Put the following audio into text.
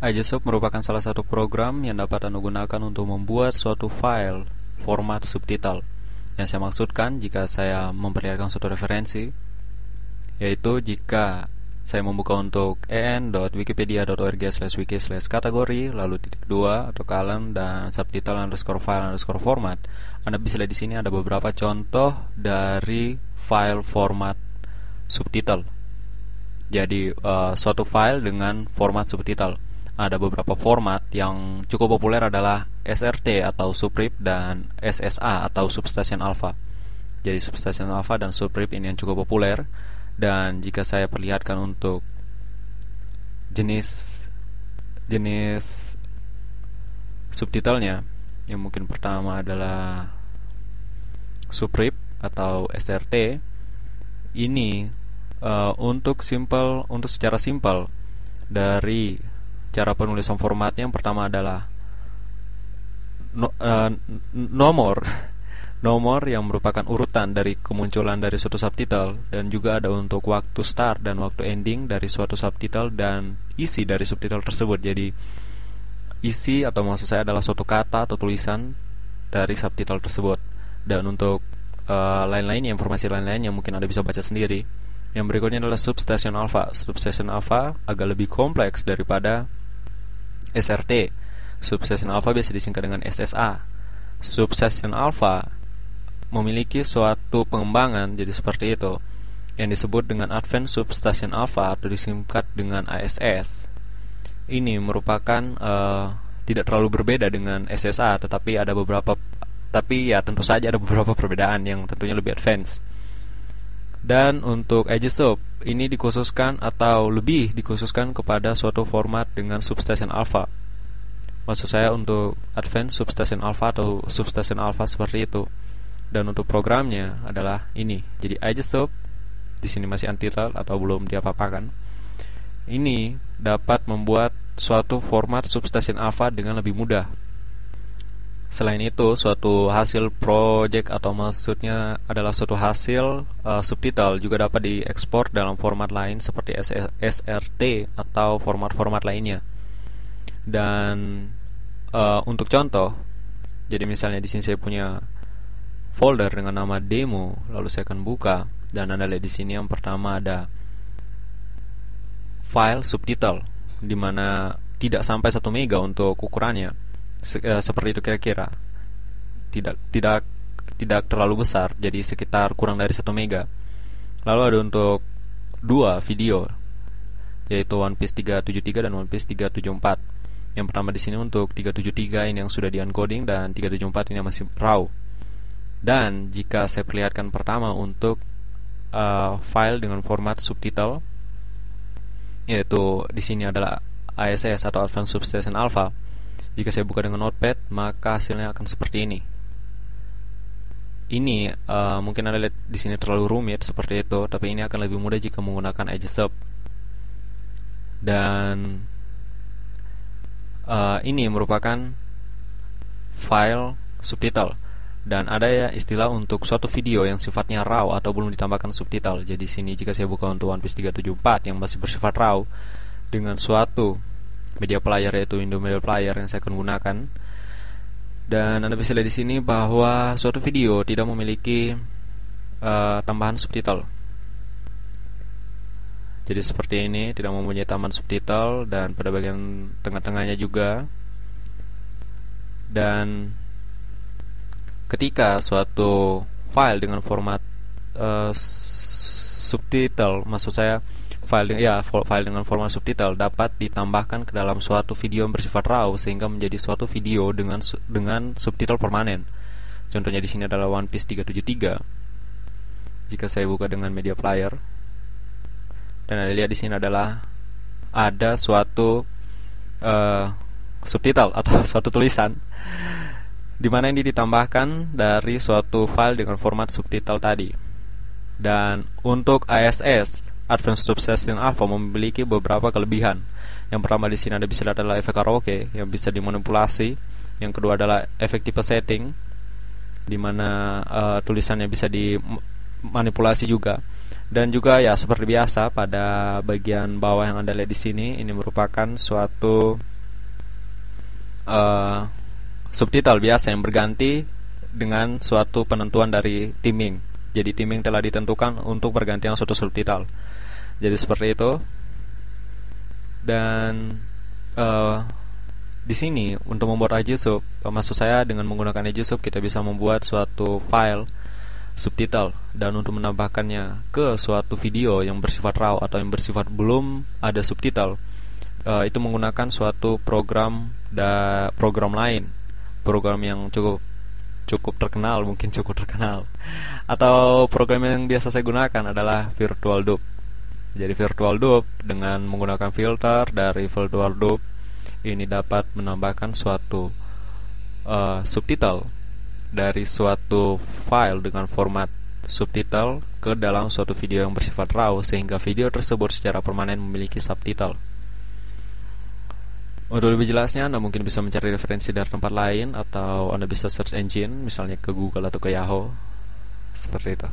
iJustSub merupakan salah satu program yang dapat Anda gunakan untuk membuat suatu file format subtitle. Yang saya maksudkan jika saya memperlihatkan suatu referensi, yaitu jika saya membuka untuk en.wikipedia.org/wiki/kategori, lalu titik dua atau colon dan subtitle underscore file underscore format, Anda bisa lihat di sini ada beberapa contoh dari file format subtitle. Jadi suatu file dengan format subtitle. Ada beberapa format yang cukup populer adalah SRT atau subrip dan SSA atau substation alpha. Jadi substation alpha dan subrip ini yang cukup populer. Dan jika saya perlihatkan untuk jenis subtitlenya, yang mungkin pertama adalah subrip atau SRT. Ini untuk secara simpel dari cara penulisan formatnya, yang pertama adalah nomor yang merupakan urutan dari kemunculan dari suatu subtitle, dan juga ada untuk waktu start dan waktu ending dari suatu subtitle dan isi dari subtitle tersebut. Jadi isi atau maksud saya adalah suatu kata atau tulisan dari subtitle tersebut. Dan untuk lain-lainnya, informasi lain-lainnya mungkin Anda bisa baca sendiri. Yang berikutnya adalah substation alpha. Substation alpha agak lebih kompleks daripada SRT. Substation alpha biasa disingkat dengan SSA. Substation alpha memiliki suatu pengembangan jadi seperti itu, yang disebut dengan Advanced Substation Alpha atau disingkat dengan ASS. Ini merupakan tidak terlalu berbeda dengan SSA, tetapi tentu saja ada beberapa perbedaan yang tentunya lebih advance. Dan untuk iJustSub ini lebih dikhususkan kepada suatu format dengan substation alpha. Maksud saya untuk Advanced Substation Alpha atau substation alpha seperti itu. Dan untuk programnya adalah ini. Jadi iJustSub di sini masih untitled atau belum diapa-apakan. Ini dapat membuat suatu format substation alpha dengan lebih mudah. Selain itu, suatu hasil project atau maksudnya adalah suatu hasil subtitle juga dapat diekspor dalam format lain seperti SRT atau format-format lainnya. Dan untuk contoh, jadi misalnya di sini saya punya folder dengan nama demo, lalu saya akan buka dan Anda lihat di sini yang pertama ada file subtitle, di mana tidak sampai 1 mega untuk ukurannya. Seperti itu kira-kira. Tidak terlalu besar, jadi sekitar kurang dari 1 mega. Lalu ada untuk 2 video, yaitu One Piece 373 dan One Piece 374. Yang pertama di sini untuk 373 ini yang sudah di-encoding dan 374 ini masih raw. Dan jika saya perlihatkan pertama untuk file dengan format subtitle, yaitu di sini adalah ASS atau Advanced Substation Alpha. Jika saya buka dengan Notepad, maka hasilnya akan seperti ini. Ini mungkin Anda lihat di sini terlalu rumit seperti itu, tapi ini akan lebih mudah jika menggunakan iJustSub. Dan ini merupakan file subtitle. Dan ada ya istilah untuk suatu video yang sifatnya raw atau belum ditambahkan subtitle. Jadi sini jika saya buka untuk One Piece 374 yang masih bersifat raw dengan suatu media player, yaitu Windows Media Player yang saya akan gunakan, dan Anda bisa lihat di sini bahwa suatu video tidak memiliki tambahan subtitle. Jadi seperti ini, tidak mempunyai tambahan subtitle, dan pada bagian tengah-tengahnya juga. Dan ketika suatu file dengan format subtitle, maksud saya file dengan format subtitle dapat ditambahkan ke dalam suatu video yang bersifat raw sehingga menjadi suatu video dengan subtitle permanen. Contohnya di sini adalah One Piece 373. Jika saya buka dengan media player, dan Anda lihat di sini adalah ada suatu subtitle atau suatu tulisan, di mana ini ditambahkan dari suatu file dengan format subtitle tadi. Dan untuk ASS, Advanced Substation Alpha, memiliki beberapa kelebihan. Yang pertama di sini Anda bisa lihat adalah efek karaoke yang bisa dimanipulasi. Yang kedua adalah efek type setting, di mana tulisannya bisa dimanipulasi juga. Dan juga ya seperti biasa pada bagian bawah yang Anda lihat di sini, ini merupakan suatu eh, subtitle biasa yang berganti dengan suatu penentuan dari timing. Jadi timing telah ditentukan untuk bergantian suatu subtitle. Jadi seperti itu. Dan di sini untuk membuat Agisub, maksud saya dengan menggunakan Agisub kita bisa membuat suatu file subtitle, dan untuk menambahkannya ke suatu video yang bersifat raw atau yang bersifat belum ada subtitle, itu menggunakan suatu program lain, program yang cukup terkenal, mungkin cukup terkenal, atau program yang biasa saya gunakan adalah Virtual Dub. Jadi Virtual Dub dengan menggunakan filter dari Virtual Dub ini dapat menambahkan suatu subtitle dari suatu file dengan format subtitle ke dalam suatu video yang bersifat raw, sehingga video tersebut secara permanen memiliki subtitle. Untuk lebih jelasnya, Anda mungkin bisa mencari referensi dari tempat lain, atau Anda bisa search engine, misalnya ke Google atau ke Yahoo, seperti itu.